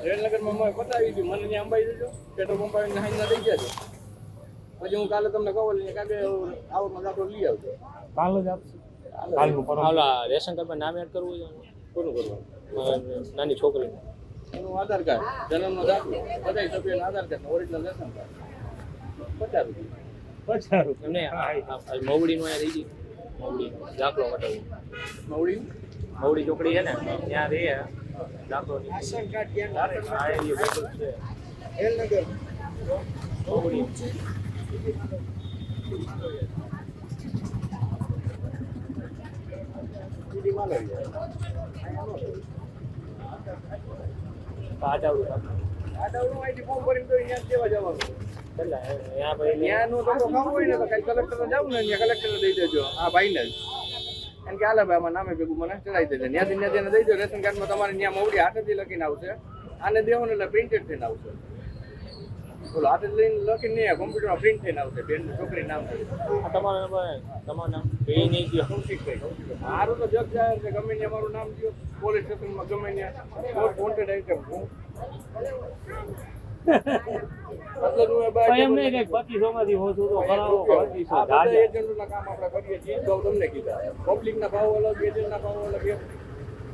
રેલનગરમાં મેં પતાવી દીધું, મને ત્યાં અંબાઈ દીધું, પેટ્રોલ પંપ આવીને હાઈના દઈ ગયા છે. પછી હું કાલે તમને કહું એટલે કાલે આવડમાં દાખલો લઈ આવજો. કાલે જ આપશે. કાલનું પરમ. રેશન કાર્ડમાં નામ એડ કરવું છે. કોનું કરવાનું? નાની છોકરી એનું આધાર કાર્ડ, જન્મનો દાખલો, બધા સભ્યોના આધાર કાર્ડ, ઓરિજિનલ રેશન કાર્ડ, 50 રૂપિયા. 50 રૂપિયા. એમને મવડીનું અહીંયા રહી ગઈ. મવડી દાખલો કટાવું. મવડી મવડી ચોકડી છે ને ત્યાં રહે દાખલો રેશન કાર્ડ ક્યાં? છે રેલનગર મવડી. સીડીમાં લઈ જાય. પાછળ આ ડાઉનલોડ આઈડી ફોર્મ ભરીને તો અહીંયા જ દેવા જવાનું. ત્યાં ભાઈ ત્યાંનું તમને ખાવું હોય ને તો કઈ કલેક્ટરને જાવ ને ત્યાં કલેક્ટરને દઈ દેજો આ ભાઈને જ. એમ કે હાલે ભાઈ આમાં નામે ભેગું મને ચડાવી દેજો. ત્યાંથી ત્યાં દઈ દો. રેશન કાર્ડમાં તમારે ત્યાં મવડી હાથેથી લખીને આવશે. આને દેવો ને એટલે પ્રિન્ટેડ થઈને આવશે. બોલો હાથે લઈને લખીને નહીં કોમ્પ્યુટરમાં પ્રિન્ટ થઈને આવશે. બેન છોકરી નામ છે તમારું નામ એ નહીં ગયો. મારું તો જગ જાહેર છે. ગમે ત્યાં મારું નામ દો. પોલીસ સ્ટેશનમાં ગમે ત્યાં વોન્ટેડ આઈટમ હું મતલબ હું એમ નહીં કે 2500 માંથી ઓછું તો કરાવો. 2500 એજન્ટોના કામ આપણે કરીએ છીએ. તો તમને કીધા પબ્લિકના ભાવ અલગ, એજન્ટના ભાવ અલગ.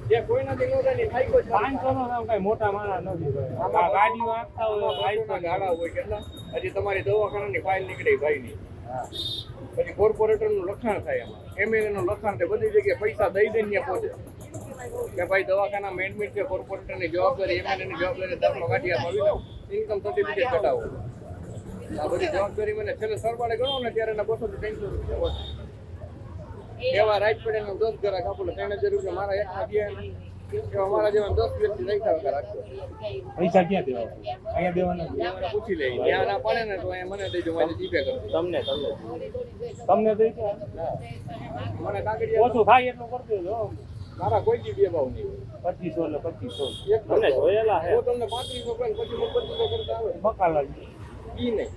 જે કોઈ નથી નોંધે નહીં થાય કોઈ 500 નો કામ કઈ મોટા માણસ નથી. આ ગાડીમાં આપતા હોય આઈફોન ગાડા હોય કેટલા. હજી તમારી દવાખાનાની ફાઇલ નીકળે ભાઈની. પછી કોર્પોરેટરનું લખાણ થાય એમાં, એમએલએનું લખાણ થાય. બધી જગ્યાએ પૈસા દઈ દઈને ત્યાં પહોંચે કે ભાઈ દવાખાનામાં એડમિટ છે, કોર્પોરેટરની જવાબદારી, એમએલએની જવાબદારી, દાખલો કાઢી આપવા ઇન્કમ સર્ટિફિકેટ કઢાવો. આ બધી જવાબદારી મને છેલ્લે સરવાળે ગણો ને ત્યારે એના 200 થી 300 રૂપિયા એવા રાઈટ પડેલા 10 ગ્રાહક આપો 3000 રૂપિયા મારા એકના ગયા. એવા મારા જેવા 10 વ્યક્તિ રાખ્યા રાખજો. પૈસા ક્યાં દેવા? અહીંયા દેવાના. પૂછી લે ત્યાં ના પડે ને તો અહીંયા મને દેજો, મને જીપે કરો. તમને દઈ દો. મને કાગળિયા ઓછું થાય એટલું કરી દેજો. મારા કોઈ જી બે ભાવ નહીં. 2500 એટલે 2500. એક તમને જોયેલા હે. હું તમને 3500 કહું પછી 2500 કરતા આવે બકાલા ઈ નહીં.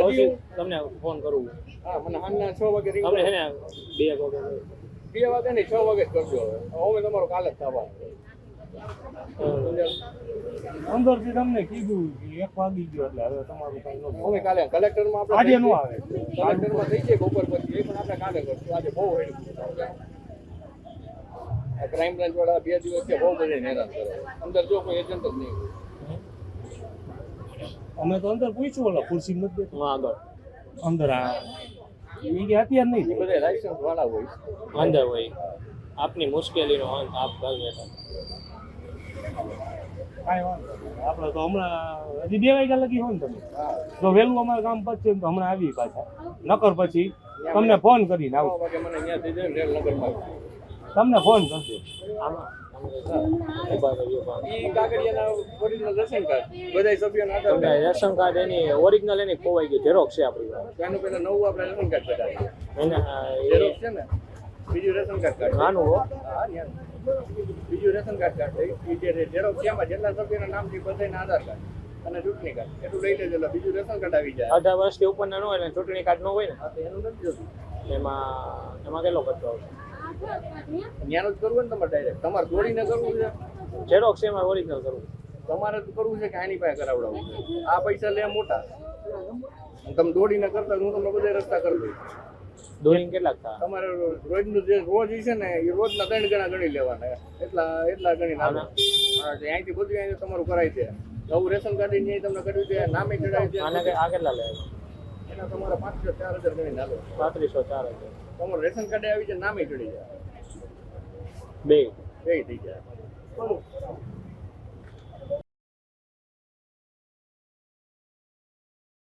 હજી તમને ફોન કરું. હા મને હાલના 6 વાગે રિંગ તમને છે ને 2 વાગે 2 વાગે નહીં 6 વાગે જ કરજો. હવે તમારો કાલે જ થવા અંદરથી તમને કીધું કે 1 વાગી ગયો એટલે હવે તમારું કઈ ન હવે કાલે કલેક્ટરમાં આપણે આજે નો આવે. કલેક્ટરમાં થઈ જાય બપોર પછી. એ પણ આપણે કાલે કરશું. આજે બહુ હેરાન આ ક્રાઇમ બ્રાન્ચ વાળા 2 દિવસથી બહુ બધે હેરાન કરે. અંદર જો કોઈ એજન્ટ જ નહીં હોય. અમે તો અંદર પૂછ્યું ઓલા ખુરશી નથી દેતો આગળ અંદર આ ઈ કે અત્યારે નહીં એ બધા લાયસન્સ વાળા હોય. અંદર હોય. આપની મુશ્કેલીનો અંત આપ કરી લેતા. કાંઈ વાંધો નહીં. આપણે તો હમણાં હજી 2 વાગ્યા લગી હોય ને તમે જો વહેલું અમારું કામ પતશે ને તો હમણાં આવી પાછા. નકર પછી તમને ફોન કરીને 9 આવું. વાગે મને અહીંયા થઈ જાય રેલનગરમાં. તમને ફોન કરજો. આમાં ઈ કાગળિયાના ઓરિજિનલ રેશન કાર્ડ બધા સભ્યોના આધાર કાર્ડ. રેશન કાર્ડ એની ઓરિજિનલ એની ખોવાઈ ગઈ. ઝેરોક્સ છે આપણી પાસે. એનું પેલા નવું આપણે રેશન કાર્ડ કઢાવીએ. એને ઝેરોક્સ છે ને બીજું રેશન કાર્ડ કાઢ. નાનું હો. હા બીજું રેશન કાર્ડ કાઢ. એ જે ઝેરોક્સ છે એમાં જેટલા સભ્યોના નામ છે બધાના આધાર કાર્ડ અને ચૂંટણી કાર્ડ એટલું લઈ લેજો. એટલે બીજું રેશન કાર્ડ આવી જાય. 18 વર્ષથી ઉપરના ન હોય ને ચૂંટણી કાર્ડ ન હોય ને હા તો એનું નથી જોતું. એમાં કેટલો ખર્ચો આવશે? ત્યાંનું જ કરવું ને તમારે ડાયરેક્ટ. તમારે દોડીને કરવું છે, ઝેરોક્સ એમાં ઓરિજિનલ કરવું. તમારે તો કરવું છે કે આની પાસે કરાવડાવવું છે. આ પૈસા લે મોટા. તમે દોડીને કરતા હું તમને બધા રસ્તા કરી દઈશ. દોરીને કેટલાક થાય? તમારે રોજનું જે રોજ છે ને એ રોજના 3 ગણા ગણી લેવાના. એટલા ગણી નાખો. અહીંથી બધું અહીંયા તમારું કરાવી દે. નવું રેશન કાર્ડ અહીંયા તમને કર્યું છે, નામે ચડાવી દે. આને આ કેટલા લે? એના તમારા 500-4000 ગણી નાખો. 3500 તમારું રેશન કાર્ડ આવી જાય, નામે ચડી જાય, બે એ થઈ જાય.